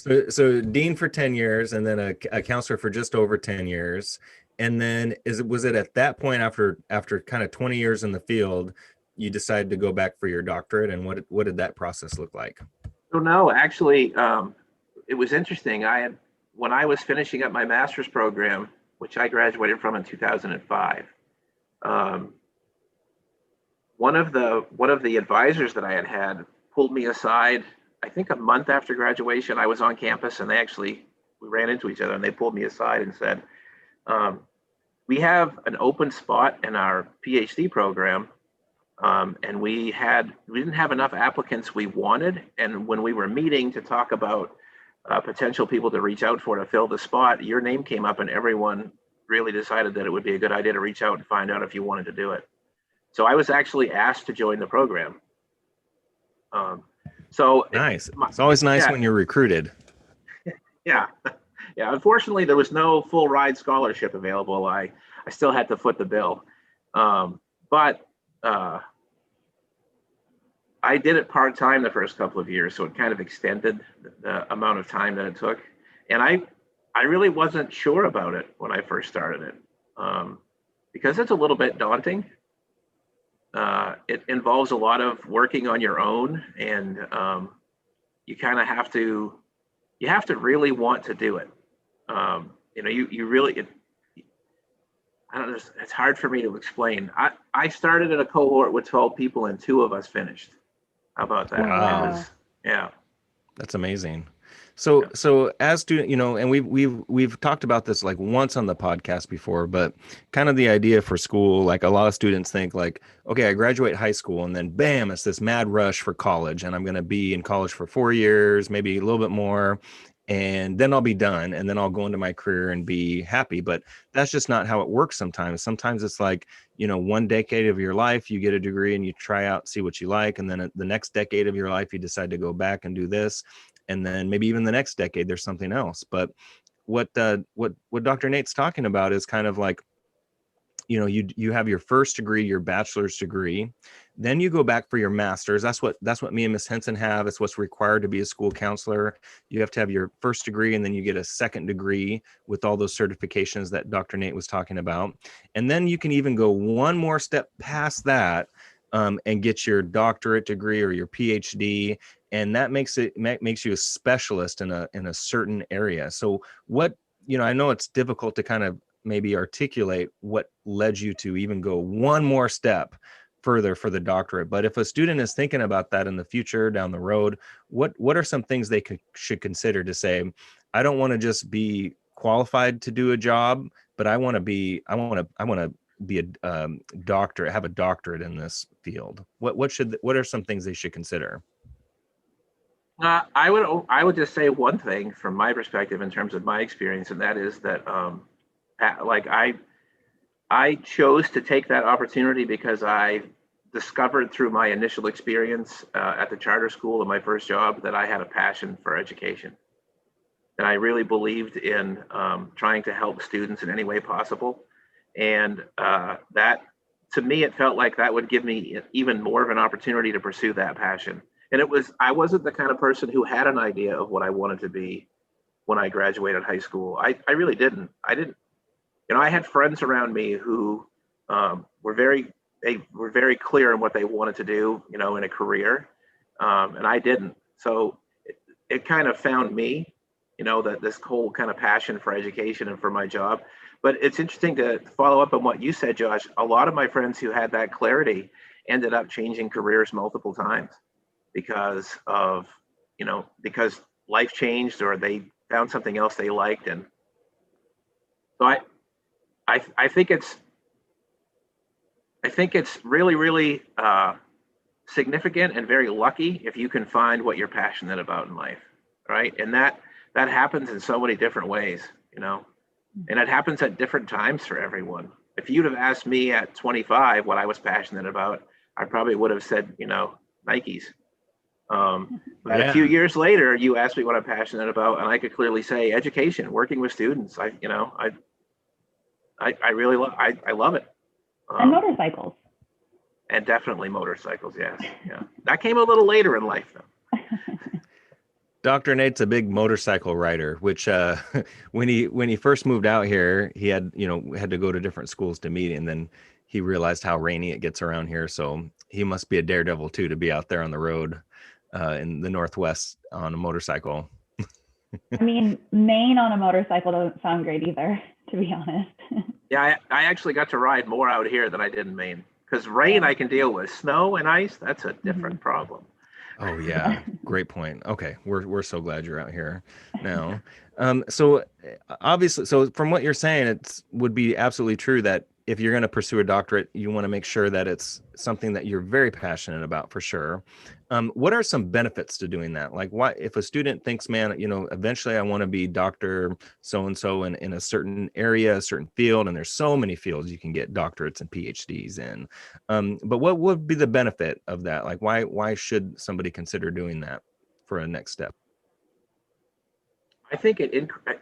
So dean for 10 years and then a counselor for just over 10 years. And then was it at that point after kind of 20 years in the field, you decided to go back for your doctorate? And what did that process look like? So no, actually, it was interesting. When I was finishing up my master's program, which I graduated from in 2005, um, one of the advisors that I had pulled me aside. I think a month after graduation, I was on campus, and we ran into each other, and they pulled me aside and said, um, "We have an open spot in our PhD program, and we didn't have enough applicants we wanted, and when we were meeting to talk about potential people to reach out for to fill the spot, your name came up, and everyone really decided that it would be a good idea to reach out and find out if you wanted to do it." So I was actually asked to join the program. Um, so Nice. It's always nice yeah, when you're recruited. yeah, yeah. Unfortunately, there was no full ride scholarship available. I still had to foot the bill, but I did it part time the first couple of years, so it kind of extended the amount of time that it took. And I really wasn't sure about it when I first started it, because it's a little bit daunting. It involves a lot of working on your own, and you kind of have to really want to do it. You really, I don't know, it's hard for me to explain. I started in a cohort with 12 people, and two of us finished. How about that? Wow. Yeah. That's amazing. So as student, and we've talked about this like once on the podcast before, but kind of the idea for school, like a lot of students think like, okay, I graduate high school and then bam, it's this mad rush for college, and I'm going to be in college for 4 years, maybe a little bit more, and then I'll be done, and then I'll go into my career and be happy. But that's just not how it works sometimes. Sometimes it's like, one decade of your life, you get a degree and you try out, see what you like. And then the next decade of your life, you decide to go back and do this. And then maybe even the next decade, there's something else. But what Dr. Nate's talking about is kind of like, you have your first degree, your bachelor's degree, then you go back for your master's. That's what me and Miss Henson have. It's what's required to be a school counselor. You have to have your first degree, and then you get a second degree with all those certifications that Dr. Nate was talking about. And then you can even go one more step past that, and get your doctorate degree or your PhD, and that makes you a specialist in a certain area. So I know it's difficult to kind of maybe articulate what led you to even go one more step further for the doctorate. But if a student is thinking about that in the future down the road, what are some things they should consider to say, I don't want to just be qualified to do a job, but I want to be a doctor, have a doctorate in this field. What are some things they should consider? I would just say one thing from my perspective in terms of my experience, and that is that like I chose to take that opportunity because I discovered through my initial experience at the charter school in my first job that I had a passion for education, and I really believed in trying to help students in any way possible, and that to me it felt like that would give me even more of an opportunity to pursue that passion. And I wasn't the kind of person who had an idea of what I wanted to be when I graduated high school. I really didn't. I didn't. I had friends around me who they were very clear in what they wanted to do, in a career, and I didn't. So it kind of found me, that this whole kind of passion for education and for my job. But it's interesting to follow up on what you said, Josh. A lot of my friends who had that clarity ended up changing careers multiple times because life changed or they found something else they liked. And so I think it's really, really significant and very lucky if you can find what you're passionate about in life, right? And that happens in so many different ways, and it happens at different times for everyone. If you'd have asked me at 25 what I was passionate about, I probably would have said, Nikes. But a few years later, you asked me what I'm passionate about, and I could clearly say education, working with students. I really love it. And motorcycles. And definitely motorcycles, yes. Yeah. That came a little later in life, though. Dr. Nate's a big motorcycle rider, which when he first moved out here, he had, had to go to different schools to meet, and then he realized how rainy it gets around here. So he must be a daredevil too to be out there on the road in the Northwest on a motorcycle. I mean, Maine on a motorcycle doesn't sound great either, to be honest. Yeah, I actually got to ride more out here than I did in Maine, because rain I can deal with. Snow and ice, that's a different problem. Oh yeah, great point. Okay, we're so glad you're out here now. So obviously, so from what you're saying, it would be absolutely true that if you're going to pursue a doctorate, you want to make sure that it's something that you're very passionate about for sure. What are some benefits to doing that? Like, why, if a student thinks, man, eventually I want to be Dr. So and so in a certain area, a certain field, and there's so many fields you can get doctorates and PhDs in. But what would be the benefit of that? Like, why should somebody consider doing that for a next step? I think it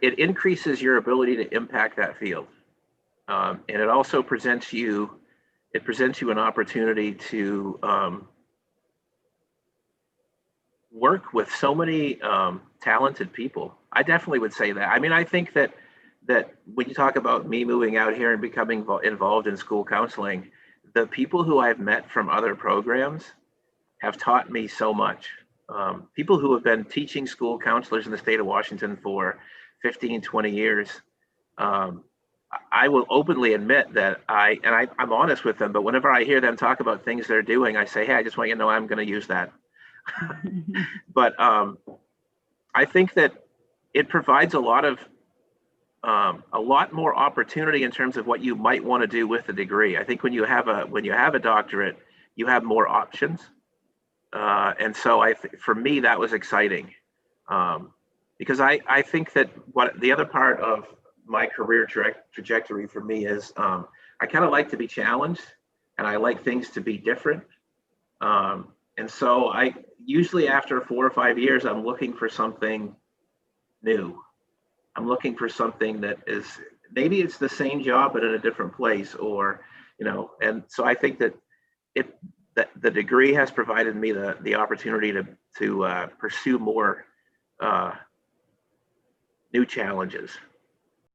increases your ability to impact that field, and it also presents you an opportunity to work with so many talented people. I definitely would say that. I mean, I think that when you talk about me moving out here and becoming involved in school counseling, the people who I've met from other programs have taught me so much. People who have been teaching school counselors in the state of Washington for 15, 20 years, I will openly admit that I'm honest with them, but whenever I hear them talk about things they're doing, I say, hey, I just want you to know I'm going to use that. But I think that it provides a lot more opportunity in terms of what you might want to do with the degree. I think when you have a doctorate, you have more options, and so for me that was exciting, because I think that what the other part of my career trajectory for me is I kind of like to be challenged, and I like things to be different. And so I usually after 4 or 5 years, I'm looking for something new. I'm looking for something that is, maybe it's the same job, but in a different place, or, and so I think that that the degree has provided me the opportunity to pursue more new challenges.